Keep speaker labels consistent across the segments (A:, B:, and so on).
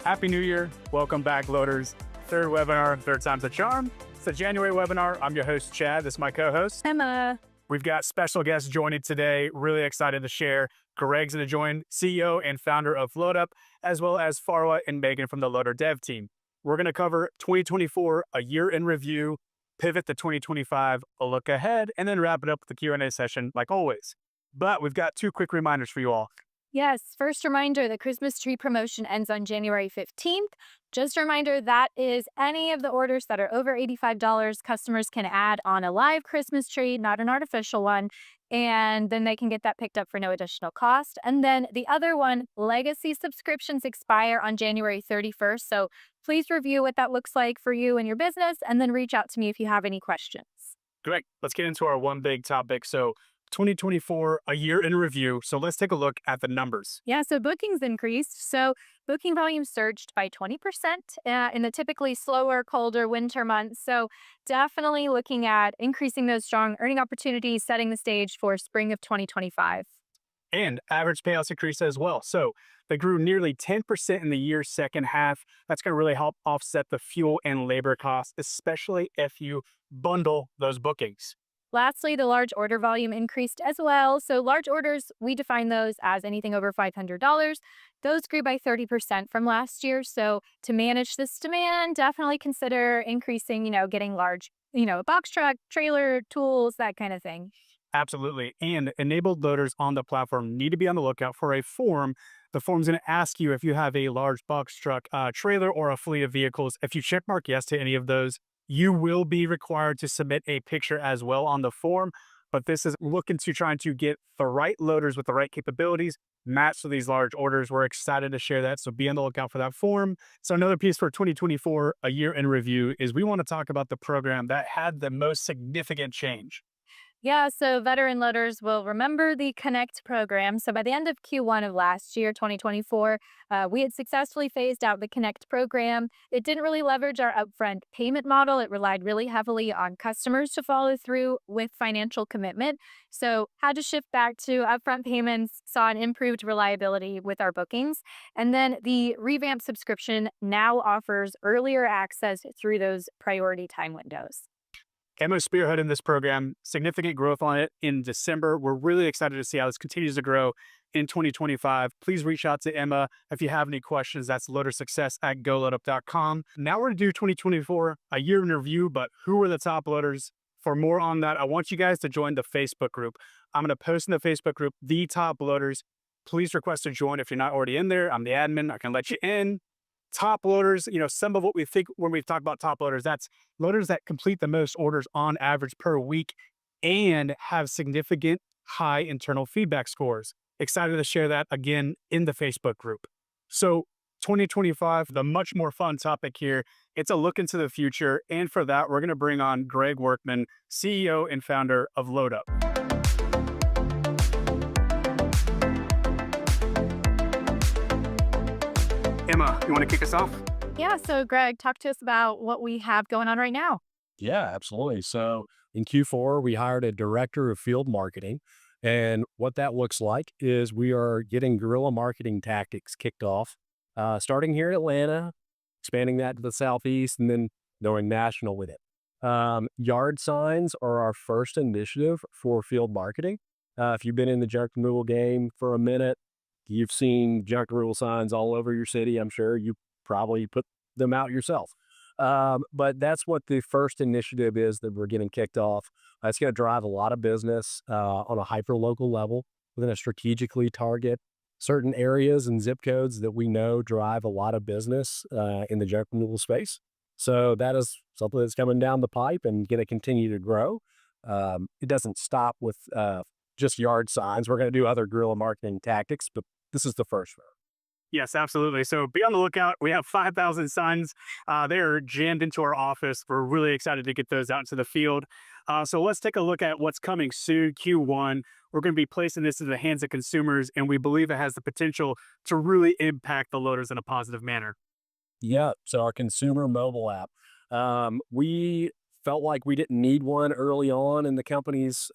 A: Happy New Year. Welcome back, loaders. Third webinar, third time's a charm. It's a January webinar. I'm your host, Chad. This is my co-host,
B: Emma.
A: We've got special guests joining today. Really excited to share. Greg's going to join, CEO and founder of LoadUp, as well as Farwa and Megan from the Loader Dev team. We're going to cover 2024, a year in review, pivot to 2025, a look ahead, and then wrap it up with the Q&A session like always. But we've got two quick reminders for you all.
B: Yes, first reminder, the Christmas tree promotion ends on January 15th. Just a reminder, that is any of the orders that are over $85, customers can add on a live Christmas tree, not an artificial one, and then they can get that picked up for no additional cost. And then the other one, legacy subscriptions expire on January 31st. So please review what that looks like for you and your business, and then reach out to me if you have any questions.
A: Great. Let's get into our one big topic. So 2024, a year in review. So let's take a look at the numbers.
B: Yeah, so bookings increased. So booking volume surged by 20% in the typically slower, colder winter months. So definitely looking at increasing those strong earning opportunities, setting the stage for spring of 2025.
A: And average payouts increased as well. So they grew nearly 10% in the year's second half. That's going to really help offset the fuel and labor costs, especially if you bundle those bookings.
B: Lastly, the large order volume increased as well. So large orders, we define those as anything over $500. Those grew by 30% from last year. So to manage this demand, definitely consider increasing, getting large, a box truck, trailer, tools, that kind of thing.
A: Absolutely. And enabled loaders on the platform need to be on the lookout for a form. The form's going to ask you if you have a large box truck, trailer, or a fleet of vehicles. If you checkmark yes to any of those, you will be required to submit a picture as well on the form. But this is looking to trying to get the right loaders with the right capabilities matched to these large orders. We're excited to share that. So be on the lookout for that form. So another piece for 2024, a year in review, is we want to talk about the program that had the most significant change.
B: Yeah, so veteran loaders will remember the Connect program. So by the end of Q1 of last year, 2024, we had successfully phased out the Connect program. It didn't really leverage our upfront payment model. It relied really heavily on customers to follow through with financial commitment. So had to shift back to upfront payments, saw an improved reliability with our bookings. And then the revamped subscription now offers earlier access through those priority time windows.
A: Emma's spearheading this program, significant growth on it in December. We're really excited to see how this continues to grow in 2025. Please reach out to Emma if you have any questions. That's loadersuccess@goloadup.com. Now we're going to do 2024, a year in review, but who are the top loaders? For more on that, I want you guys to join the Facebook group. I'm going to post in the Facebook group, The Top Loaders. Please request to join if you're not already in there. I'm the admin. I can let you in. Top loaders, some of what we think when we talk about top loaders, that's loaders that complete the most orders on average per week and have significant high internal feedback scores. Excited to share that again in the Facebook group. So 2025, the much more fun topic here, it's a look into the future. And for that, we're going to bring on Greg Workman, CEO and founder of LoadUp. Emma, you want to kick us off?
B: Yeah, so Greg, talk to us about what we have going on right now.
C: Yeah, absolutely. So in Q4, we hired a director of field marketing. And what that looks like is we are getting guerrilla marketing tactics kicked off, starting here in Atlanta, expanding that to the Southeast, and then going national with it. Yard signs are our first initiative for field marketing. If you've been in the junk removal game for a minute, you've seen junk removal signs all over your city. I'm sure you probably put them out yourself. But that's what the first initiative is that we're getting kicked off. It's going to drive a lot of business on a hyper-local level. We're going to strategically target certain areas and zip codes that we know drive a lot of business in the junk removal space. So that is something that's coming down the pipe and going to continue to grow. It doesn't stop with just yard signs. We're going to do other guerrilla marketing tactics, but this is the first one.
A: Yes, absolutely. So be on the lookout. We have 5,000 signs. They're jammed into our office. We're really excited to get those out into the field. So let's take a look at what's coming soon, Q1. We're going to be placing this in the hands of consumers, and we believe it has the potential to really impact the loaders in a positive manner.
C: Yeah. So our consumer mobile app, we felt like we didn't need one early on in the company's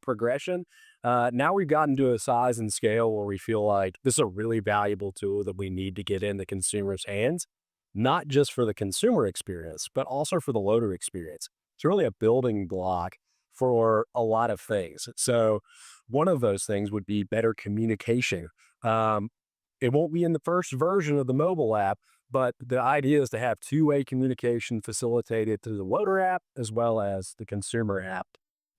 C: progression. Now we've gotten to a size and scale where we feel like this is a really valuable tool that we need to get in the consumer's hands, not just for the consumer experience, but also for the loader experience. It's really a building block for a lot of things. So one of those things would be better communication. Um, it won't be in the first version of the mobile app, but the idea is to have two-way communication facilitated through the loader app as well as the consumer app,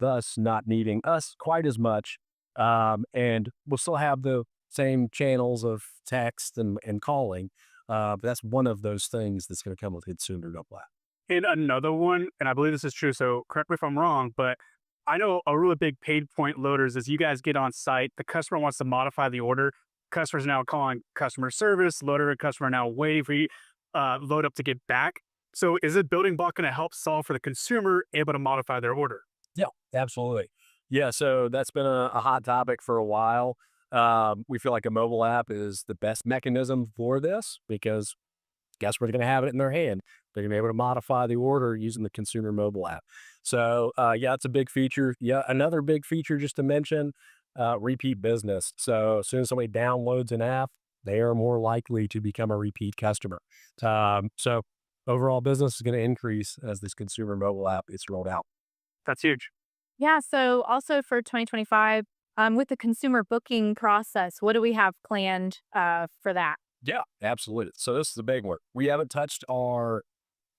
C: thus not needing us quite as much. And we'll still have the same channels of text and calling. But that's one of those things that's going to come with consumer mobile app.
A: And another one, and I believe this is true, so correct me if I'm wrong, but I know a really big pain point loaders is you guys get on site, the customer wants to modify the order. Customer's now calling customer service, loader and customer now waiting for you load up to get back. So is it building block going to help solve for the consumer able to modify their order?
C: Yeah, absolutely. Yeah, so that's been a hot topic for a while. We feel like a mobile app is the best mechanism for this because guess we're going to have it in their hand. They're going to be able to modify the order using the consumer mobile app. So yeah, it's a big feature. Yeah, another big feature just to mention, repeat business. So as soon as somebody downloads an app, they are more likely to become a repeat customer. So overall business is going to increase as this consumer mobile app is rolled out.
A: That's huge.
B: Yeah. So also for 2025, with the consumer booking process, what do we have planned for that?
C: Yeah, absolutely. So this is a big one. We haven't touched our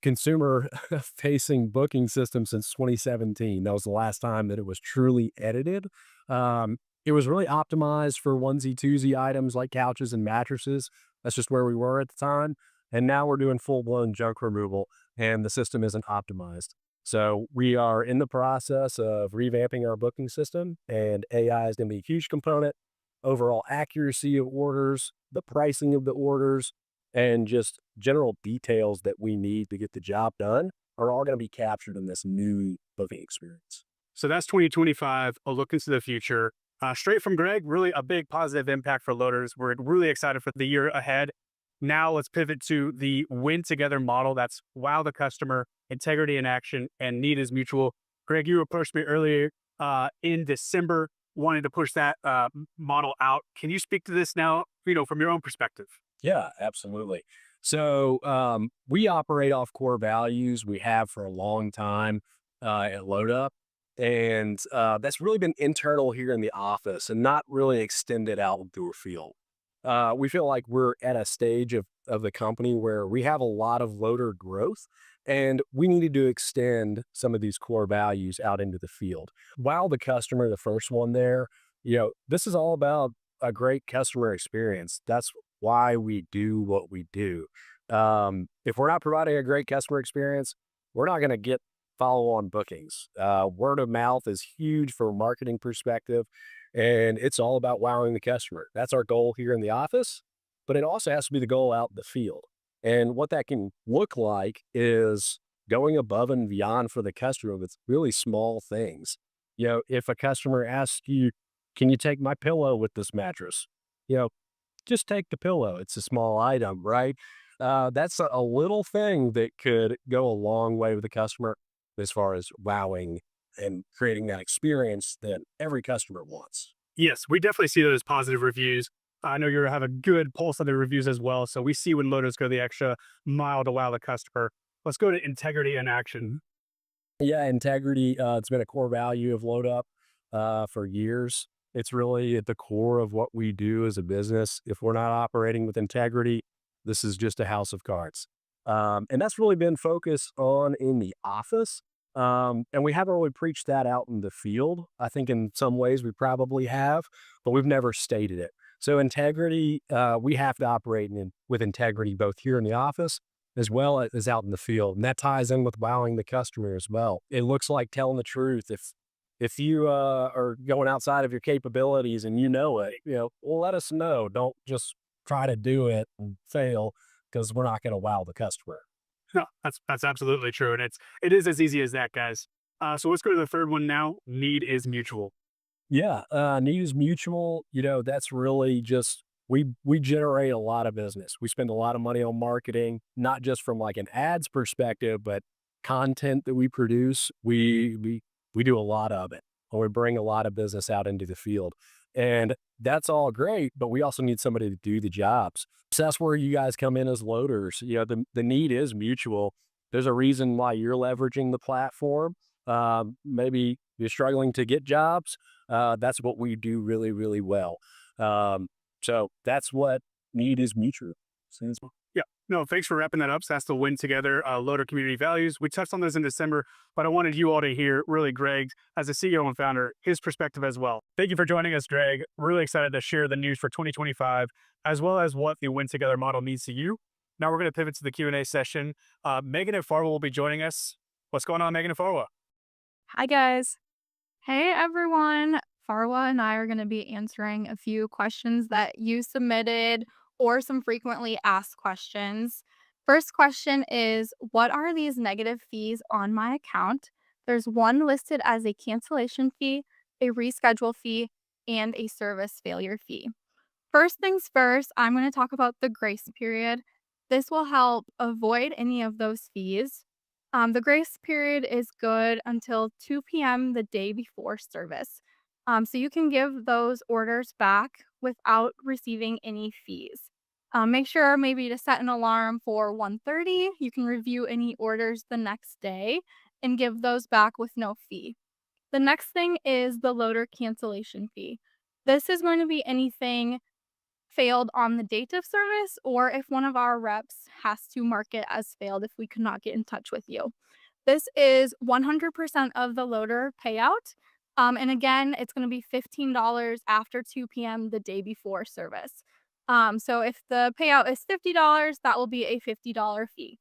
C: consumer facing booking system since 2017. That was the last time that it was truly edited. It was really optimized for onesie twosie items like couches and mattresses. That's just where we were at the time. And now we're doing full blown junk removal and the system isn't optimized. So we are in the process of revamping our booking system and AI is going to be a huge component. Overall accuracy of orders, the pricing of the orders, and just general details that we need to get the job done are all going to be captured in this new booking experience.
A: So that's 2025, a look into the future. Straight from Greg, really a big positive impact for loaders. We're really excited for the year ahead. Now let's pivot to the win together model. That's wow the customer, integrity in action, and need is mutual. Greg, you approached me earlier in December, wanting to push that model out. Can you speak to this now, from your own perspective?
C: Yeah, absolutely. So we operate off core values. We have for a long time at LoadUp. And that's really been internal here in the office and not really extended out through a field. We feel like we're at a stage of the company where we have a lot of loader growth and we needed to extend some of these core values out into the field. While the customer, the first one there, this is all about a great customer experience. That's why we do what we do. If we're not providing a great customer experience, we're not going to get follow-on bookings. Word of mouth is huge from a marketing perspective, and it's all about wowing the customer. That's our goal here in the office, but it also has to be the goal out in the field. And what that can look like is going above and beyond for the customer with really small things. If a customer asks you, can you take my pillow with this mattress? Just take the pillow. It's a small item, right? That's a little thing that could go a long way with the customer as far as wowing and creating that experience that every customer wants.
A: Yes, we definitely see those positive reviews. I know you have a good pulse on the reviews as well. So we see when loaders go the extra mile to wow the customer. Let's go to integrity in action.
C: Yeah, integrity, it's been a core value of LoadUp for years. It's really at the core of what we do as a business. If we're not operating with integrity, this is just a house of cards. And that's really been focused on in the office. And we haven't really preached that out in the field. I think in some ways we probably have, but we've never stated it. So integrity, we have to operate with integrity both here in the office as well as out in the field. And that ties in with wowing the customer as well. It looks like telling the truth. If you are going outside of your capabilities and it, well, let us know. Don't just try to do it and fail because we're not going to wow the customer.
A: No, that's absolutely true. And it is as easy as that, guys. So let's go to the third one now. Need is mutual.
C: Yeah, need is mutual. That's really just we generate a lot of business. We spend a lot of money on marketing, not just from like an ads perspective, but content that we produce, we do a lot of it, and we bring a lot of business out into the field. And that's all great, but we also need somebody to do the jobs. So that's where you guys come in as loaders. You know, the need is mutual. There's a reason why you're leveraging the platform. Maybe you're struggling to get jobs. That's what we do really, really well. So that's what need is mutual.
A: Yeah. No, thanks for wrapping that up. So that's the win together, loader community values. We touched on those in December, but I wanted you all to hear really Greg, as the CEO and founder, his perspective as well. Thank you for joining us, Greg. Really excited to share the news for 2025, as well as what the win together model means to you. Now we're going to pivot to the Q&A session. Megan and Farwa will be joining us. What's going on, Megan and Farwa?
D: Hi, guys. Hey, everyone. Farwa and I are going to be answering a few questions that you submitted or some frequently asked questions. First question is, what are these negative fees on my account? There's one listed as a cancellation fee, a reschedule fee, and a service failure fee. First things first, I'm going to talk about the grace period. This will help avoid any of those fees. The grace period is good until 2 p.m. the day before service. So you can give those orders back without receiving any fees. Make sure maybe to set an alarm for 1:30. You can review any orders the next day and give those back with no fee. The next thing is the loader cancellation fee. This is going to be anything failed on the date of service, or if one of our reps has to mark it as failed if we could not get in touch with you. This is 100% of the loader payout. And again, it's going to be $15 after 2 p.m. the day before service. So if the payout is $50, that will be a $50 fee.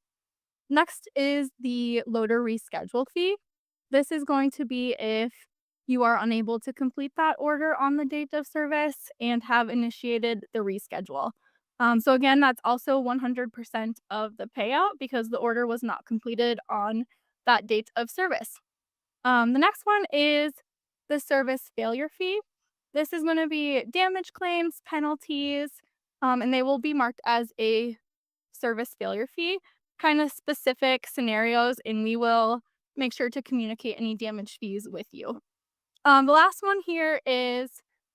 D: Next is the loader reschedule fee. This is going to be if you are unable to complete that order on the date of service and have initiated the reschedule. So again, that's also 100% of the payout because the order was not completed on that date of service. The next one is the service failure fee. This is going to be damage claims, penalties, and they will be marked as a service failure fee, kind of specific scenarios, and we will make sure to communicate any damage fees with you. The last one here is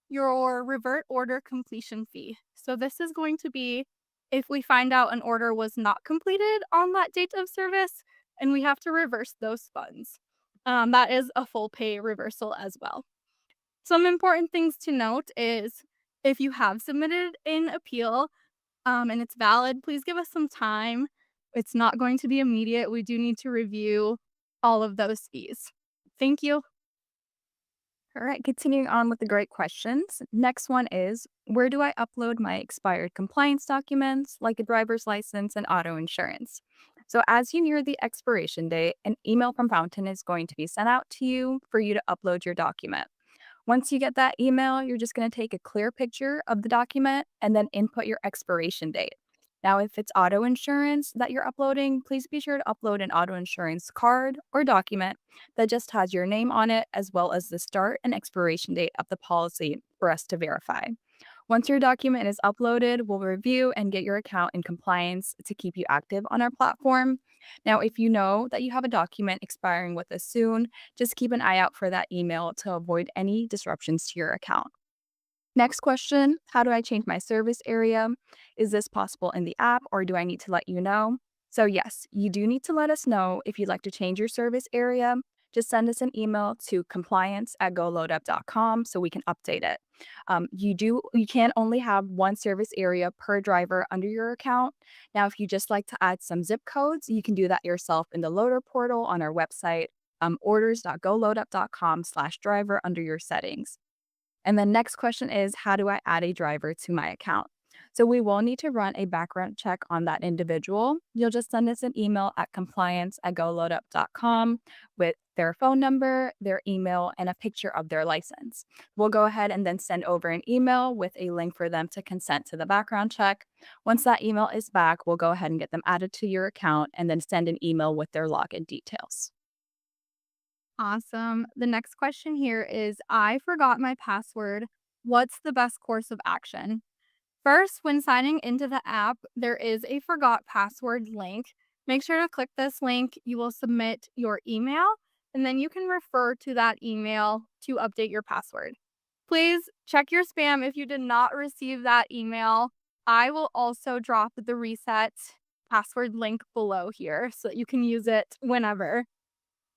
D: your revert order completion fee. So this is going to be if we find out an order was not completed on that date of service and we have to reverse those funds. That is a full pay reversal as well. Some important things to note is if you have submitted an appeal and it's valid, please give us some time. It's not going to be immediate. We do need to review all of those fees. Thank you.
B: All right, continuing on with the great questions. Next one is, where do I upload my expired compliance documents like a driver's license and auto insurance? So as you near the expiration date, an email from Fountain is going to be sent out to you for you to upload your document. Once you get that email, you're just going to take a clear picture of the document and then input your expiration date. Now, if it's auto insurance that you're uploading, please be sure to upload an auto insurance card or document that just has your name on it, as well as the start and expiration date of the policy for us to verify. Once your document is uploaded, we'll review and get your account in compliance to keep you active on our platform. Now, if you know that you have a document expiring with us soon, just keep an eye out for that email to avoid any disruptions to your account. Next question, how do I change my service area? Is this possible in the app or do I need to let you know? So yes, you do need to let us know if you'd like to change your service area. Just send us an email to compliance@goloadup.com so we can update it. You can only have one service area per driver under your account. Now, if you just like to add some zip codes, you can do that yourself in the loader portal on our website, orders.goloadup.com/driver under your settings. And then next question is, how do I add a driver to my account? So we will need to run a background check on that individual. You'll just send us an email at compliance@goloadup.com with their phone number, their email, and a picture of their license. We'll go ahead and then send over an email with a link for them to consent to the background check. Once that email is back, we'll go ahead and get them added to your account and then send an email with their login details.
D: Awesome. The next question here is, I forgot my password. What's the best course of action? First, when signing into the app, there is a forgot password link. Make sure to click this link. You will submit your email, and then you can refer to that email to update your password. Please check your spam if you did not receive that email. I will also drop the reset password link below here so that you can use it whenever.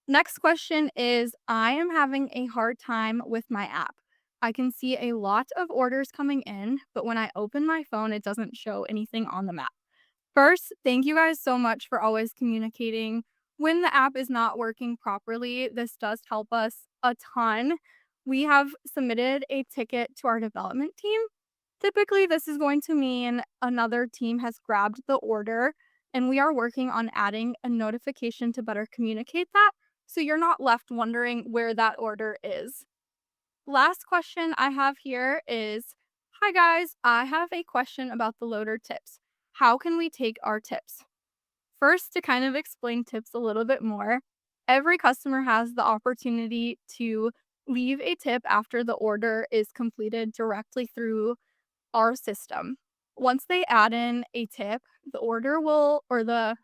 D: Next question is, I am having a hard time with my app. I can see a lot of orders coming in, but when I open my phone, it doesn't show anything on the map. First, thank you guys so much for always communicating when the app is not working properly. This does help us a ton. We have submitted a ticket to our development team. Typically, this is going to mean another team has grabbed the order, and we are working on adding a notification to better communicate that so you're not left wondering where that order is. Last question I have here is, hi guys, I have a question about the loader tips. How can we take our tips? First, to kind of explain tips a little bit more, every customer has the opportunity to leave a tip after the order is completed directly through our system. Once they add in a tip, the order will, or the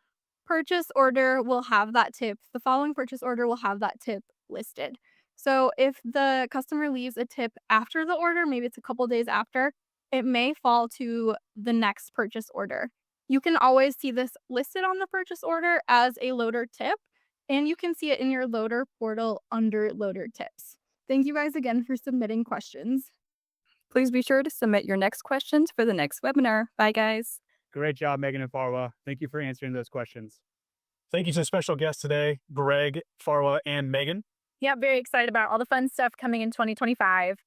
D: purchase order will have that tip. The following purchase order will have that tip listed. So if the customer leaves a tip after the order, maybe it's a couple days after, it may fall to the next purchase order. You can always see this listed on the purchase order as a loader tip, and you can see it in your loader portal under loader tips. Thank you guys again for submitting questions.
E: Please be sure to submit your next questions for the next webinar. Bye, guys.
A: Great job, Megan and Farwa. Thank you for answering those questions. Thank you to special guests today, Greg, Farwa, and Megan.
B: Yeah, very excited about all the fun stuff coming in 2025.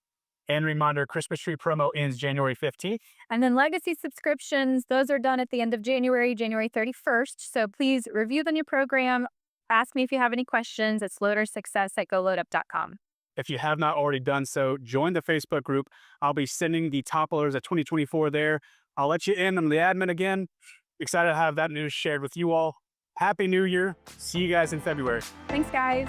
A: And reminder, Christmas tree promo ends January 15th.
B: And then legacy subscriptions, those are done at the end of January, January 31st. So please review the new program. Ask me if you have any questions. It's loadersuccess@goloadup.com.
A: If you have not already done so, join the Facebook group. I'll be sending the top loaders of 2024 there. I'll let you in. I'm the admin again. Excited to have that news shared with you all. Happy New Year. See you guys in February.
B: Thanks, guys.